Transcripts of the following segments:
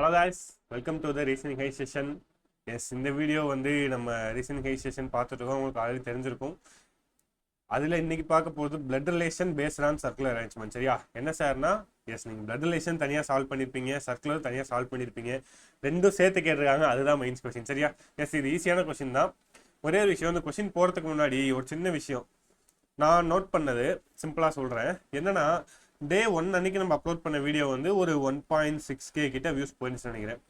Hello guys, welcome to the reasoning high session. Yes, இந்த வீடியோ வந்து நம்ம ரீசனிங் ஹை செஷன் பார்த்துட்டு இருக்கோம். உங்களுக்கு ஆல்ரெடி தெரிஞ்சிருக்கும். அதில் இன்னைக்கு பார்க்க போகிறது blood relation based on circular arrangement. சரியா? என்ன சார்னா, எஸ், நீங்கள் பிளட் ரிலேஷன் தனியாக சால்வ் பண்ணியிருப்பீங்க, சர்க்குலர் தனியாக சால்வ் பண்ணியிருப்பீங்க, ரெண்டும் சேர்த்து கேட்டிருக்காங்க. அதுதான் மெயின்ஸ் கொஸ்டின். சரியா? எஸ், இது ஈஸியான கொஸ்டின் தான். ஒரே ஒரு விஷயம், இந்த கொஸ்டின் போகிறதுக்கு முன்னாடி ஒரு சின்ன விஷயம் நான் நோட் பண்ணது சிம்பிளாக சொல்கிறேன். என்னன்னா, டே 1 அன்னைக்கு நம்ம அப்லோட் பண்ண வீடியோ வந்து ஒரு 1.6K கிட்ட வியூஸ் போயிடுச்சு நினைக்கிறேன்.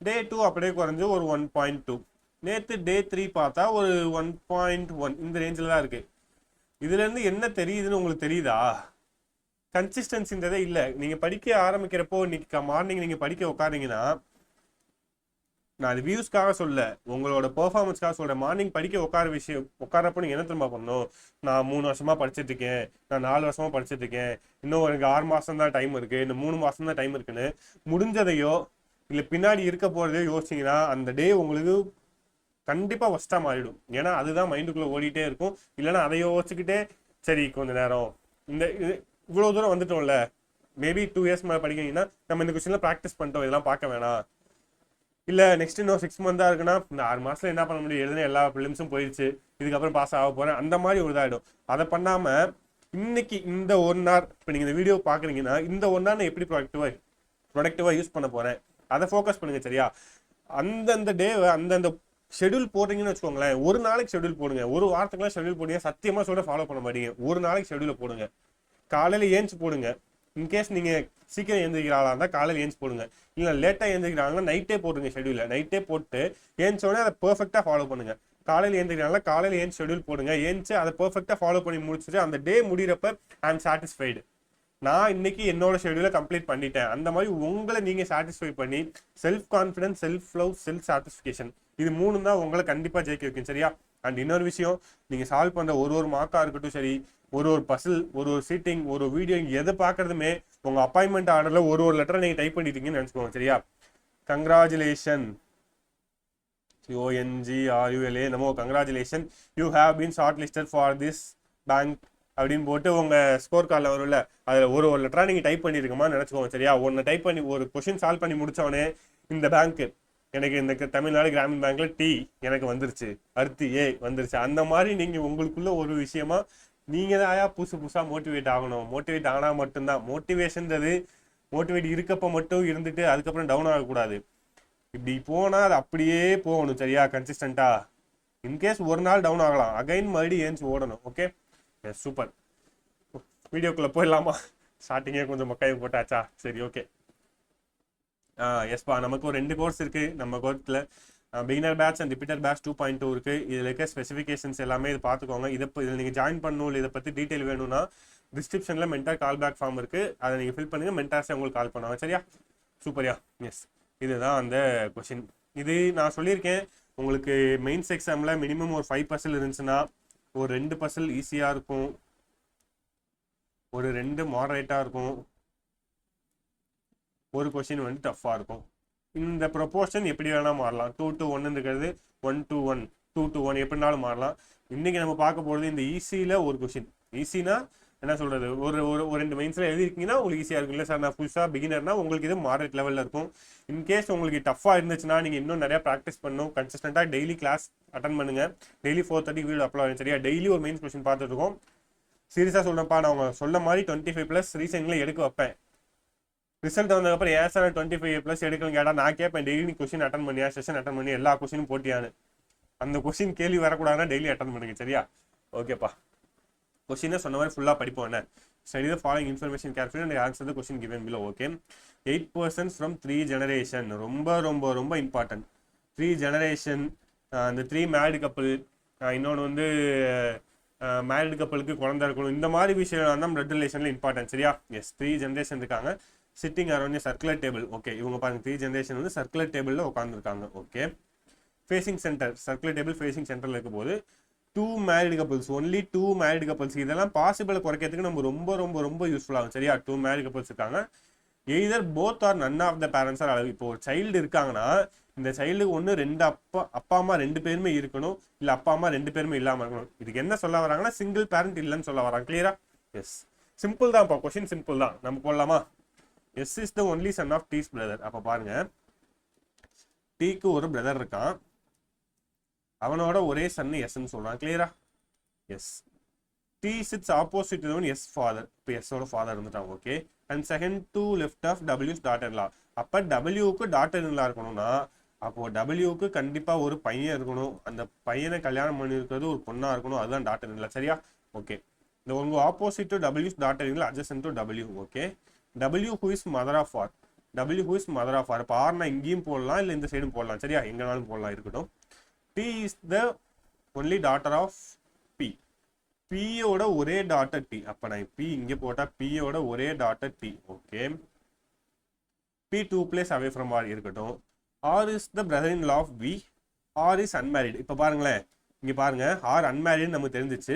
டே 2 அப்படியே குறைஞ்சு ஒரு 1.2. நேற்று டே 3 பார்த்தா ஒரு 1.1 இந்த ரேஞ்சில் தான் இருக்கு. இதுலேருந்து என்ன தெரியுதுன்னு உங்களுக்கு தெரியுதா? கன்சிஸ்டன்சின்றதே இல்லை. நீங்கள் படிக்க ஆரம்பிக்கிறப்போ இன்னைக்கு மார்னிங் நீங்கள் படிக்க உட்காருங்கன்னா, நான் அது வியூஸ்க்காக சொல்ல, உங்களோட பெர்ஃபார்மன்ஸ்க்காக சொல்கிறேன். மார்னிங் படிக்க உட்காரப்போ நீங்கள் என்ன திரும்ப பண்ணணும்? நான் 3 வருஷமா படிச்சுட்டு இருக்கேன், நான் 4 வருஷமா படிச்சுட்டு இருக்கேன், இன்னும் எனக்கு 6 மாதம் தான் டைம் இருக்கு, இன்னும் 3 மாதம் தான் டைம் இருக்குன்னு முடிஞ்சதையோ இல்லை பின்னாடி இருக்க போகிறதையோ யோசிச்சிங்கன்னா அந்த டே உங்களுக்கு கண்டிப்பாக ஒஸ்ட்டாக மாறிடும். ஏன்னா அதுதான் மைண்டுக்குள்ளே ஓடிட்டே இருக்கும். இல்லைன்னா அதை யோசிச்சுக்கிட்டே சரி கொஞ்ச நேரம் இவ்வளோ தூரம் வந்துட்டோம்ல, மேபி 2 இயர்ஸ் மேலே படிக்கிறீங்கன்னா நம்ம இந்த கொஸ்டின்லாம் ப்ராக்டிஸ் பண்ணிட்டோம், இதெல்லாம் பார்க்க வேணாம். இல்லை நெக்ஸ்ட் இன்னும் 6 மந்த்தாக இருக்குன்னா இந்த 6 மாதத்தில் என்ன பண்ண முடியும்? எழுதுன எல்லா ஃபிலிம்ஸும் போயிடுச்சு, இதுக்கப்புறம் பாஸ் ஆக போகிறேன், அந்த மாதிரி ஒரு இதாகிடும். அதை பண்ணாமல் இன்னைக்கு இந்த 1 hour, இப்போ நீங்கள் இந்த வீடியோ பார்க்குறீங்கன்னா இந்த 1 hour நான் எப்படி ப்ரொடக்டிவாக யூஸ் பண்ண போகிறேன், அதை ஃபோக்கஸ் பண்ணுங்க. சரியா? அந்தந்த டேவை அந்தந்த ஷெடியூல் போடுறீங்கன்னு வச்சுக்கோங்களேன். ஒரு நாளைக்கு ஷெடியூல் போடுங்க. ஒரு வாரத்துக்குலாம் ஷெடியூல் போடுங்க. சத்தியமாக சொல்ல ஃபாலோ பண்ண மாட்டீங்க. ஒரு நாளைக்கு ஷெடியூலை போடுங்க. காலையில் ஏஞ்சி போடுங்க. இன்கேஸ் நீங்கள் சீக்கிரம் எழுந்திரிக்கிறாளா இருந்தால் காலையில் ஏஞ்சி போடுங்க. இல்லை லேட்டாக எழுந்திரிக்கிறாங்கன்னா நைட்டே போடுங்க. ஷெடியூலில் நைட்டே போட்டு ஏஞ்சோடனே அதை பர்ஃபெக்டாக ஃபாலோ பண்ணுங்க. காலையில் எழுந்திரிக்கிறாங்களா காலையில் ஏஞ்சி ஷெடியூல் போடுங்க. ஏஞ்சி அதை பர்ஃபெக்டாக ஃபாலோ பண்ணி முடிச்சுட்டு அந்த டே முடிகிறப்ப ஐ ஆம் சாட்டிஸ்ஃபைடு, நான் இன்னைக்கு என்னோட ஷெடியூலை கம்ப்ளீட் பண்ணிட்டேன். அந்த மாதிரி உங்களை நீங்கள் சாட்டிஸ்ஃபை பண்ணி self confidence, self love, self satisfaction, இது 3 தான் உங்களை கண்டிப்பாக ஜெயிக்க வைக்கும். சரியா? அண்ட் இன்னொரு விஷயம், நீங்கள் சால்வ் பண்ணுற ஒரு மார்க்காக இருக்கட்டும், சரி, ஒரு பசில், ஒரு சீட்டிங், ஒரு வீடியோ, எதை பார்க்கறதுமே உங்கள் அப்பாயின்மெண்ட் ஆர்டரில் ஒரு லெட்டரை நீங்கள் டைப் பண்ணிட்டீங்கன்னு நினச்சிக்கோங்க. சரியா? Congratulation, ONGRULA, Namo congratulation, you have been short listed for this bank அப்படின்னு போட்டு உங்கள் ஸ்கோர் கார்டில் வரும்ல, அதில் ஒரு லெட்டராக நீங்கள் டைப் பண்ணியிருக்கோமான்னு நினச்சிக்கோங்க. சரியா? ஒன்று டைப் பண்ணி ஒரு கொஷின் சால்வ் பண்ணி முடித்தவொடனே இந்த பேங்க்கு எனக்கு இந்த தமிழ்நாடு கிராமின் பேங்க்ல டி எனக்கு வந்துருச்சு, அடுத்து ஏ வந்துருச்சு. அந்த மாதிரி நீங்கள் உங்களுக்குள்ள ஒரு விஷயமா நீங்கள் தான் புதுசாக மோட்டிவேட் ஆகணும். மோட்டிவேட் ஆனால் மட்டும்தான் மோட்டிவேஷன்றது, மோட்டிவேட் இருக்கப்போ மட்டும் இருந்துட்டு அதுக்கப்புறம் டவுன் ஆகக்கூடாது. இப்படி போனால் அது அப்படியே போகணும். சரியா? கன்சிஸ்டண்டா. இன்கேஸ் ஒரு நாள் டவுன் ஆகலாம், அகைன் மறுபடியும் ஏஞ்சி ஓடணும். Okay, super. வீடியோக்குள்ளே போயிடலாமா? ஸ்டார்டிங்கே கொஞ்சம் மக்காய் போட்டாச்சா? சரி, ஓகே. எஸ்பா, நமக்கு ஒரு 2 கோர்ஸ் இருக்குது நம்ம கோர்ஸில். Beginner batch and repeater batch 2.2 இருக்குது. இதில் இருக்க ஸ்பெசிஃபிகேஷன்ஸ் எல்லாமே இது பார்த்துக்கோங்க. இதில் நீங்கள் ஜாயின் பண்ணணும், இல்லை இதை பற்றி டீட்டெயில் வேணும்னா டிஸ்கிரிப்ஷனில் மென்டார் கால் பேக் ஃபார்ம் இருக்குது, அதை நீங்கள் ஃபில் பண்ணுங்கள். மென்டார்ஸே உங்களுக்கு கால் பண்ணுவாங்க. சரியா? சூப்பரியா? எஸ், இதுதான் அந்த கொஷின். இது நான் சொல்லியிருக்கேன் உங்களுக்கு மெயின்ஸ் எக்ஸாமில் மினிமம் ஒரு 5 பசில் இருந்துச்சுன்னா ஒரு 2 பசில் ஈஸியாக இருக்கும், ஒரு 2 மாடரேட்டாக இருக்கும், ஒரு கொஸ்டின் வந்து டஃப்பாக இருக்கும். இந்த ப்ரொபோர்ஷன் எப்படி வேணால் மாறலாம். 2-1 இருக்கிறது 1-1, 2-1 எப்படினாலும் மாறலாம். இன்றைக்கி நம்ம பார்க்க போகிறது இந்த ஈஸியில் ஒரு கொஸ்டின். ஈஸினா என்ன சொல்கிறது, ஒரு 2 மெயின்ஸில் எழுதிருக்கீங்கன்னா உங்களுக்கு ஈஸியாக இருக்கும். இல்லை சார் நான் புதுசாக பிகினர்னா உங்களுக்கு இது மாடரேட் லெவலில் இருக்கும். இன்கேஸ் உங்களுக்கு டஃப்பாக இருந்துச்சுன்னா நீங்கள் இன்னும் நிறையா ப்ராக்டிஸ் பண்ணணும். கன்சிஸ்டண்ட்டாக டெய்லி கிளாஸ் அட்டன் பண்ணுங்கள். டெய்லி 4:30 வீடியோ அப்லோட் ஆகும். சரியா? டெய்லி ஒரு மெயின்ஸ் கொஸ்டின் பார்த்துட்டு இருக்கோம். சீரியஸாக சொல்கிறேன்ப்பா, நான் அவங்க சொல்ல மாதிரி 25+ ரீசனிங்கில் எடுக்க வைப்பேன். ரிசல்ட் வந்ததுக்கப்புறம் ஏன் சார் 25+ எடுக்கணும் கேட்டால் நான் கேட்பேன், டெய்லி கொஸ்டின் அட்டன் பண்ணியா, செஷன் அட்டன் பண்ணி எல்லா கொஸ்டினும் போட்டியான்னு. அந்த கொஸ்டின் கேள்வி வரக்கூடாதுன்னா டெய்லி அட்டன் பண்ணுங்க. சரியா? ஓகேப்பா. கொஸ்டினை சொன்ன மாதிரி ஃபுல்லாக படிப்போம். என்ன study the following information carefully and answer the question given below. Okay. 8 persons from 3 generation, ரொம்ப ரொம்ப ரொம்ப இம்பார்ட்டன்ட். 3 generation, இந்த 3 மேரிடு கப்பல், இன்னொன்று வந்து மேரிடு கப்பலுக்கு குழந்தை இருக்கணும். இந்த மாதிரி விஷயம் தான் பிளட் ரிலேஷனில் இம்பார்ட்டன்ட். சரியா? எஸ், 3 generation இருக்காங்க sitting around circular table. Okay, இவங்க பாருங்க 3 generation வந்து சர்க்குலர் டேபிளில் உட்காந்துருக்காங்க. Okay. Facing centre, circular table facing சென்டரில் இருக்கும் போது 2 married couples, only 2 married couples. இதெல்லாம் பாசிபிளை குறைக்கிறதுக்கு நம்ம ரொம்ப ரொம்ப ரொம்ப யூஸ்ஃபுல்லாகும். சரியா? 2 மேரிடு கப்பல்ஸ் இருக்காங்க. Either both are none of the parents are அளவு. இப்போ ஒரு சைல்டு இருக்காங்கன்னா இந்த சைல்டுக்கு ஒன்று 2 அப்பா அம்மா 2 பேருமே இருக்கணும், இல்லை அப்பா அம்மா 2 பேருமே இல்லாமல் இருக்கணும். இதுக்கு என்ன சொல்ல வராங்கன்னா சிங்கிள் பேரண்ட் இல்லைன்னு சொல்ல வராங்க. கிளியரா? எஸ், சிம்பிள் தான்ப்பா. கொஸ்டின் சிம்பிள் தான். நம்ம போடலாமா? S is the only son of T's brother. அப்போ பாருங்க, டீக்கு ஒரு பிரதர் இருக்கான், அவனோட ஒரே சன்னு எஸ்ன்னு சொல்றான். கிளியரா? Yes. T sits opposite S father. இப்போ எஸ்ஸோட ஃபாதர் இருந்துட்டான். Okay. And second to left of டபிள்யூஸ் டாட்டர் இன்லா. அப்போ டபிள்யூக்கு டாட்டர் இன்லா இருக்கணும்னா அப்போ டபிள்யூக்கு கண்டிப்பா ஒரு பையன் இருக்கணும். அந்த பையனை கல்யாணம் பண்ணியிருக்கிறது ஒரு பொண்ணா இருக்கணும். அதுதான் டாட்டர் இன்லா. சரியா? ஓகே. இந்த உங்க ஆப்போசிட் டு டபிள்யூஸ் daughter in law adjacent to W. Okay. W who is mother of R. W who is mother of R. இப்போ ஆர்னா இங்கேயும் போடலாம், இல்லை இந்த சைடும் போடலாம். சரியா? எங்கனாலும் போடலாம், இருக்கட்டும். T is the only daughter of P. பியோட ஒரே டாட்டர் டி. அப்ப நான் பி இங்க போட்டா பியோட ஒரே daughter T. Okay. P 2 place away from R இருக்கட்டும். R is the brother in law of V. R is unmarried. இப்ப பாருங்களேன், இங்க பாருங்க, ஆர் அன்மேரிட் நமக்கு தெரிஞ்சிச்சு.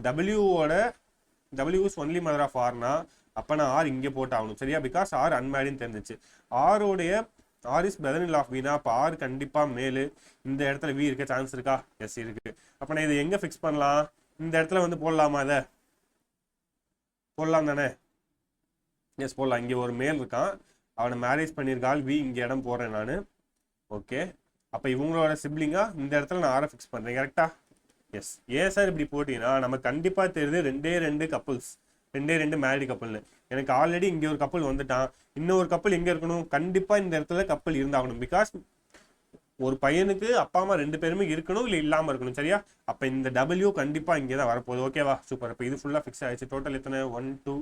W is only mother of ஆர்னா அப்ப நான் ஆர் இங்க போட்டு ஆகணும். சரியா? பிகாஸ் ஆர் அன்மேரிட் தெரிஞ்சிச்சு. R is brother in law of வினா அப்ப ஆர் கண்டிப்பா மேலு. இந்த இடத்துல வி இருக்க சான்ஸ் இருக்கா? எஸ் இருக்கு. அப்ப நான் இதை எங்க ஃபிக்ஸ் பண்ணலாம்? இந்த இடத்துல வந்து போடலாமா? இதை போடலாம் தானே? எஸ் போடலாம். இங்கே ஒரு மேல் இருக்கான், அவனை மேரேஜ் பண்ணியிருக்காள், வி இங்கே இடம் போடுறேன் நான். ஓகே. அப்போ இவங்களோட சிப்ளிங்கா இந்த இடத்துல நான் ஆரை ஃபிக்ஸ் பண்ணுறேன். கரெக்டா? எஸ். ஏன் சார் இப்படி போட்டீங்கன்னா நம்ம கண்டிப்பாக தெரியுது ரெண்டு கப்புள்ஸ், ரெண்டு மேரிட் கப்புள்னு. எனக்கு ஆல்ரெடி இங்கே ஒரு கப்புள் வந்துட்டான், இன்னொரு கப்புள் எங்கே இருக்கணும்? கண்டிப்பாக இந்த இடத்துல கப்புள் இருந்தாகணும். பிகாஸ் ஒரு பையனுக்கு அப்பா அம்மா 2 பேருமே இருக்கணும், இல்லை இல்லாமல் இருக்கணும். சரியா? அப்போ இந்த டபிள்யூ கண்டிப்பாக இங்கே தான் வரப்போகுது. ஓகேவா? சூப்பர். இப்போ இது ஃபுல்லாக ஃபிக்ஸ் ஆயிடுச்சு. டோட்டல் எத்தனை? 1 2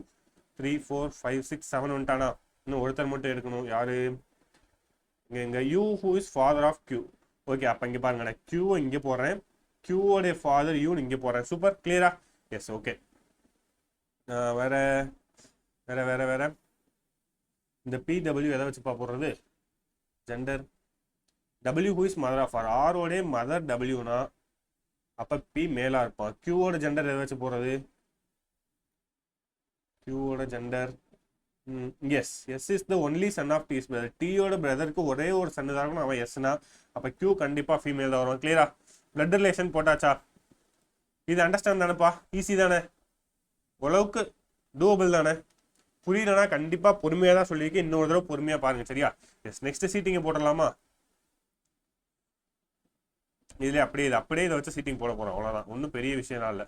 3 4 5 6 7 வந்துட்டானா? இன்னும் ஒருத்தர் மட்டும் எடுக்கணும். யாரு? இங்கே U who is father of Q. Okay. அப்போ இங்கே பாருங்க, நான் கியூவை இங்கே போடுறேன், கியூவோடைய ஃபாதர் யூன்னு இங்கே போடுறேன். சூப்பர். கிளியரா? எஸ். ஓகே. வேற வேற வேற வேற இந்த பிடபிள்யூ எதை வச்சுப்பா போடுறது? Gender. W who is mother of R. ஆரோட மதர் டபிள்யூனா அப்ப பி மேலா இருப்பான். கியூவோட ஜெண்டர் எதை வச்சு போறது? கியூவோட gender yes. S is the only son of T's brother. டியோட பிரதருக்கு ஒரே ஒரு சன்னு தான் இருக்கணும், அவன் எஸ்னா அப்ப கியூ கண்டிப்பா ஃபீமேல் தான் வரும். கிளியரா? பிளட் ரிலேஷன் போட்டாச்சா? இது அண்டர்ஸ்டாண்ட் தானேப்பா? ஈஸி தானே? ஓரளவுக்கு டூவபிள் தானே? புரியலன்னா கண்டிப்பா பொறுமையா தான் சொல்லியிருக்கேன், இன்னொரு தடவை பொறுமையா பாருங்க. சரியா? எஸ். நெக்ஸ்ட் சீட்டிங்க போடலாமா? இதுல அப்படியே இதை வச்சு சீட்டிங் போட போறோம். அவ்வளவுதான், ஒன்றும் பெரிய விஷயம்லாம் இல்லை.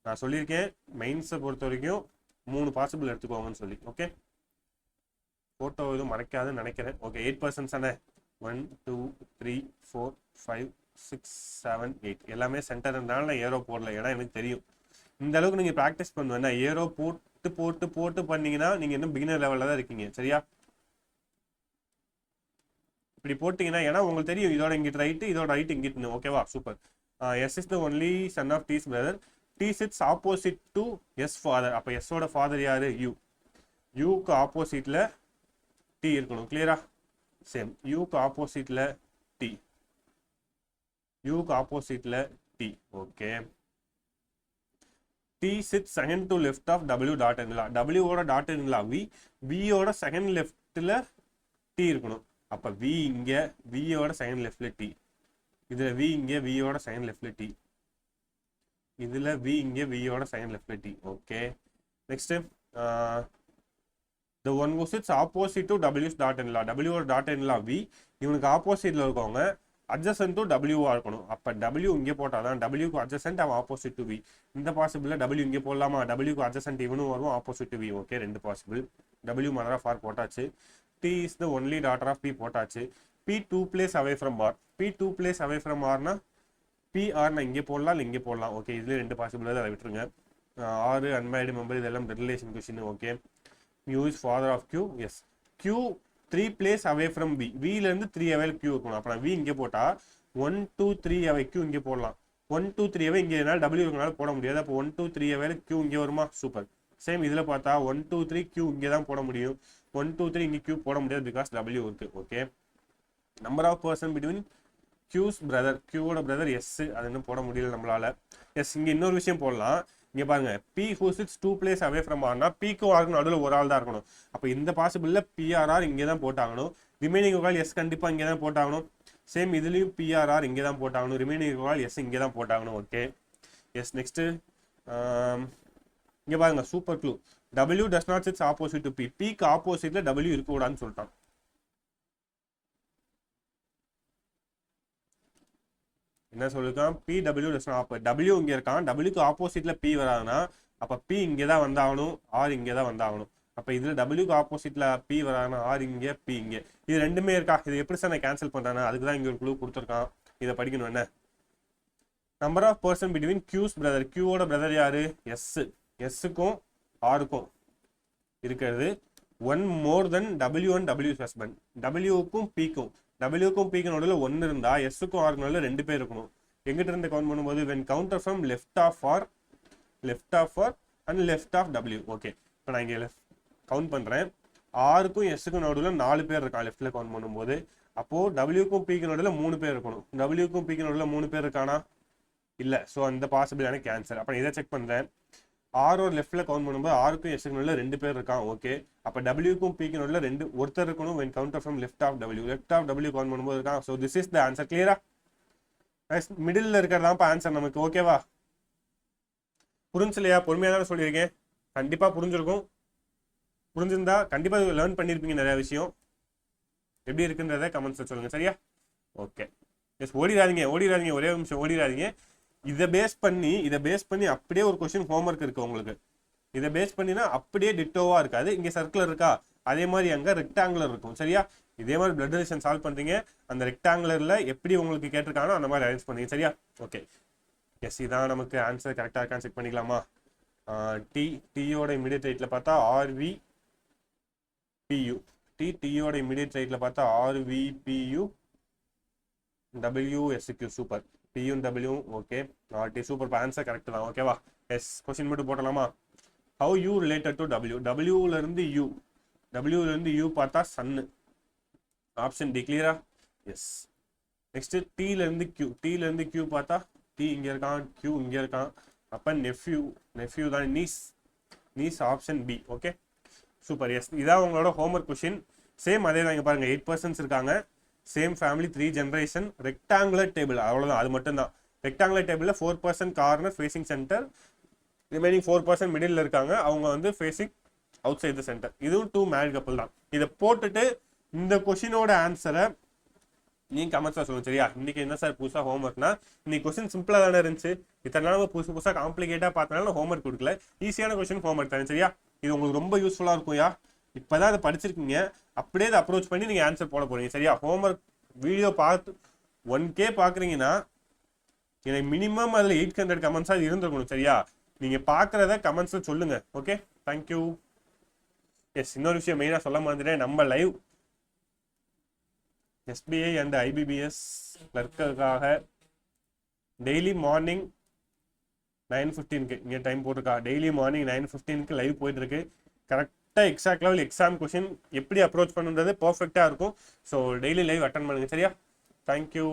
நான் சொல்லியிருக்கேன் மெயின்ஸை பொறுத்த வரைக்கும் 3 பாசிபிள் எடுத்துக்கோங்கன்னு சொல்லி. ஓகே. போட்டோ எதுவும் மறைக்காதுன்னு நினைக்கிறேன். ஓகே. 8% தானே? 1 2 3 4 5 6 7 8 எல்லாமே சென்டர் இருந்தாலும் நான் ஏரோ போடல, ஏன்னா எனக்கு தெரியும் இந்த அளவுக்கு நீங்க ப்ராக்டிஸ் பண்ணுவேன். ஏரோ போட்டு போட்டு போட்டு பண்ணீங்கன்னா நீங்க இன்னும் பிகினர் லெவல்ல தான் இருக்கீங்க. சரியா? இப்படி போட்டீங்கன்னா, ஏன்னா உங்களுக்கு தெரியும் இதோட இங்கிட்டு ரைட்டு, இதோட ரைட் இங்கிட்டு. ஓகேவா? Super. S is the only son of T's brother. T sits opposite to S father. அப்போ எஸ்ஸோட ஃபாதர் யாரு? யூ. யூக்கு ஆப்போசிட்ல டி இருக்கணும். கிளியரா? சேம். யூக்கு ஆப்போசிட்ல டி. யூக்கு ஆப்போசிட்ல T. Okay. T sits second to left of W daughter in law. டபிள்யூவோட டாட்டர் இன்லா வி. வியோட செகண்ட் லெஃப்ட்ல டி இருக்கணும். அப்ப வி இங்க, வியோட செகண்ட் லெஃப்ட்ல டி. இதுல வி இங்க, வியோட செகண்ட் லெஃப்ட்ல டி. இதுல வி இங்க, வியோட செகண்ட் லெஃப்ட்ல T. Okay. Next the one who sits opposite to w's daughter in law. w ஓட daughter in law v. இவனுக்கு ஆப்போசிட்ல இருக்கவங்க adjacent to w ஆ இருக்கணும். அப்ப w இங்க போட்டாதான் w க்கு adjacent அவன் opposite to v. இந்த பாசிபிள்ல w இங்க போடலாமா? w க்கு adjacent இவனும் வரும், opposite to v. Okay. 2 possible. w mother of r போட்டாச்சு. t is the only daughter of p போட்டாச்சு. p 2 place away from r. p 2 place away from r னா p r நான் இங்க போடலாம், இல்ல இங்க போடலாம். ஓகே. இதுல 2 பாசிபிள் அதை விட்டுருங்க. r unmarried member இதெல்லாம் relation question. Okay. u is father of q. yes. q 3 place away from v. v ல இருந்து 3 away q இருக்கணும். அப்ப நான் v இங்க போட்டா 1 2 3 away q இங்க போடலாம். 1 2 3 away இங்க என்னால w இருக்கனால போட முடியாது. அப்ப 1 2 3 away q இங்க வருமா? சூப்பர். சேம் இதுல பார்த்தா 1 2 3 q இங்க தான் போட முடியும். 1 2 3 இங்க q போட முடியாது because w இருக்கு. Okay. Number of person between q's brother. q ஓட brother s, அது இன்னும் போட முடியல நம்மளால. எஸ். இங்க இன்னொரு விஷயம் போடலாம். இங்க பாருங்க, p who sits 2 place away from r னா p க்கு r க்கு நடுவுல ஒரு ஆள் தான் இருக்கணும். அப்ப இந்த பாசிபிள்ல prr இங்க தான் போட்டாகணும். ரிமைனிங் கால் s கண்டிப்பா இங்க தான் போட்டாகணும். சேம் இதுலயும் prr இங்க தான் போட்டாகணும். ரிமைனிங் கால் s இங்க தான் போட்டாகணும். ஓகே. எஸ். நெக்ஸ்ட் இங்க பாருங்க, super glue. w does not sit opposite to p. p க்கு ஆப்போசிட்ல w இருக்க கூடாதுன்னு சொல்லிட்டான். என்ன சொல்லிருக்கான், PW அப்போ W இங்கே இருக்கான், Wக்கு ஆப்போசிட்ல P வராதுன்னா அப்போ P இங்கே தான் வந்தாகணும், ஆர் இங்கே தான் வந்தாகணும். அப்போ இதில் Wக்கு ஆப்போசிட்ல P வராதுன்னா ஆர் இங்கே P இங்கே, இது ரெண்டுமே இருக்கா. இது எப்படி சார் நான் கேன்சல் பண்ணுறேன்னா அதுக்கு தான் இங்கே ஒரு குழு கொடுத்துருக்கான், இதை படிக்கணும். என்ன number of person between Q's brother, கியூவோட பிரதர் யாரு, எஸ்ஸுக்கும் ஆருக்கும் இருக்கிறது one more then W and W husband. Wக்கும் Pக்கும் நடுவில் ஒன்று இருந்தா எஸ்ஸுக்கும் ஆருக்கும் நடுவில் 2 பேர் இருக்கணும். எங்கிட்ட இருந்து கவுண்ட் பண்ணும்போது when counter from left of R and left of W. ஓகே, இப்போ நான் இங்கே கவுண்ட் பண்ணுறேன். ஆருக்கும் எஸ்ஸுக்கும் நடுவில் 4 பேர் இருக்கான் லெஃப்ட்ல கவுண்ட் பண்ணும்போது. அப்போ Wக்கும் Pக்கும் நடுவில் 3 பேர் இருக்கணும். Wக்கும் Pக்கும் நடுவில் 3 பேர் இருக்கானா, இல்லை. ஸோ அந்த பாசிபிளான கேன்சர். அப்போ இதை செக் பண்ணுறேன். ஆரோட லெஃப்ட்ல கவுண்ட் பண்ணும்போது ஆருக்கும் எஸ்ஸுக்கும் நடுவில் 2 பேர் இருக்கான். ஓகே, அப்போ Wக்கும் Pக்கும் நடுவில் ஒருத்தர் இருக்கணும். When counter from left of W count பண்ணும்போது இருக்கான். So this is the answer. கிளியரா? மிடில் இருக்கிறதாப்பா ஆன்சர் நமக்கு. ஓகேவா? புரிஞ்சலையா? பொறுமையாக தானே சொல்லியிருக்கேன், கண்டிப்பா புரிஞ்சிருக்கும். புரிஞ்சிருந்தா கண்டிப்பா லேர்ன் பண்ணியிருப்பீங்க நிறைய விஷயம். எப்படி இருக்குன்றத கமெண்ட்ஸ்ல சொல்லுங்க. சரியா? Okay, S. ஓடிடாதீங்க, ஒரே நிமிஷம் ஓடிடாதீங்க. இதை பேஸ் பண்ணி அப்படியே ஒரு கொஸ்டின் ஹோம்ஒர்க் இருக்கு உங்களுக்கு. இதை பேஸ் பண்ணினா அப்படியே டிட்டோவா இருக்காது. இங்க சர்க்குலர் இருக்கா, அதே மாதிரி அங்க ரெக்டாங்குலர் இருக்கும். சரியா? இதே மாதிரி பிளட் ரிலேஷன் சால்வ் பண்றீங்க, அந்த ரெக்டாங்குலர்ல எப்படி உங்களுக்கு கேட்டிருக்கானோ அந்த மாதிரி அரேஞ்ச் பண்ணீங்க. சரியா? Okay, yes. இதான் நமக்கு ஆன்சர் கரெக்டா இருக்கான்னு செக் பண்ணிக்கலாமா? டீயோட இமிடியேட் ரைட்ல பார்த்தா RVPU, டீயோட இமிடியேட் ரைட்ல பார்த்தா RVPU, WSQ. Super. P W. Okay, RT. Super. Answer correct தான். ஓகேவா? எஸ். கொஸ்டின் மட்டும் போட்டலாமா? ஹவு யூ ரிலேட்டட் டு Wல இருந்து U பார்த்தா சன்னு. Option D. கிளியரா? எஸ். நெக்ஸ்ட் Tல இருந்து Q பார்த்தா T இங்க இருக்கான், Q இங்க இருக்கான். அப்ப நெஃப்யூ தான். Niece option B. Okay, super. Yes. இதான் உங்களோட ஹோம்ஒர்க் கொஸ்டின். சேம் அதே தான். இங்க பாருங்க 8 persons இருக்காங்க, same family, 3 generation, rectangular table. அவ்வளவுதான், அது மட்டும் தான். ரெக்டாங்குலர் டேபிள்ல 4% corner facing centre, remaining 4% middle இருக்காங்க, அவங்க வந்து facing outside the centre. இதுவும் 2 மேரிட் கப்பல் தான். இதை போட்டுட்டு இந்த கொஸ்டினோட ஆன்சரை நீங்க கமெண்ட்ஸ்ல சொல்லுங்க. சரியா? இன்னைக்கு என்ன சார் புதுசா ஹோம்ஒர்க்னா, இன்னைக்கு கொஸ்டின் சிம்பிளா தானே இருந்துச்சு. இத்தனை நாள் புதுசா காம்ப்ளிகேட்டா பார்த்தனால ஹோம்ஒர்க் கொடுக்கல. ஈஸியான கொஸ்டின் ஹோம்ஒர்க் தானே. சரியா? இது உங்களுக்கு ரொம்ப யூஸ்ஃபுல்லா இருக்கும்யா. இப்பதான் அதை படிச்சிருக்கீங்க, அப்படியே அதை அப்ரோச் பண்ணி நீங்க ஆன்சர் போட போறீங்க. சரியா? ஹோம்ஒர்க் வீடியோ பார்த்து 1K பாக்குறீங்கன்னா எனக்கு மினிமம் அதுல 800 கமெண்ட்ஸா இருந்திருக்கணும். சரியா? நீங்க பாக்குறத கமெண்ட்ஸ்ல சொல்லுங்க. Okay, thank you. எஸ். இன்னொரு விஷயம் மெயினா சொல்ல மாதிரி, நம்ம லைவ் SBI அண்ட் IBBS கிளர்க்காக டெய்லி மார்னிங் 9:15 இங்க டைம் போட்டிருக்கா. டெய்லி மார்னிங் 9:15 லைவ் போயிட்டு இருக்கு. கரெக்டா எக்ஸாக்ட் லெவல் எக்ஸாம் கொஸ்டின் எப்படி அப்ரோச் பண்ணுறது பர்ஃபெக்டா இருக்கும். ஸோ டெய்லி லைவ் அட்டன் பண்ணுங்க. சரியா? தேங்க்யூ.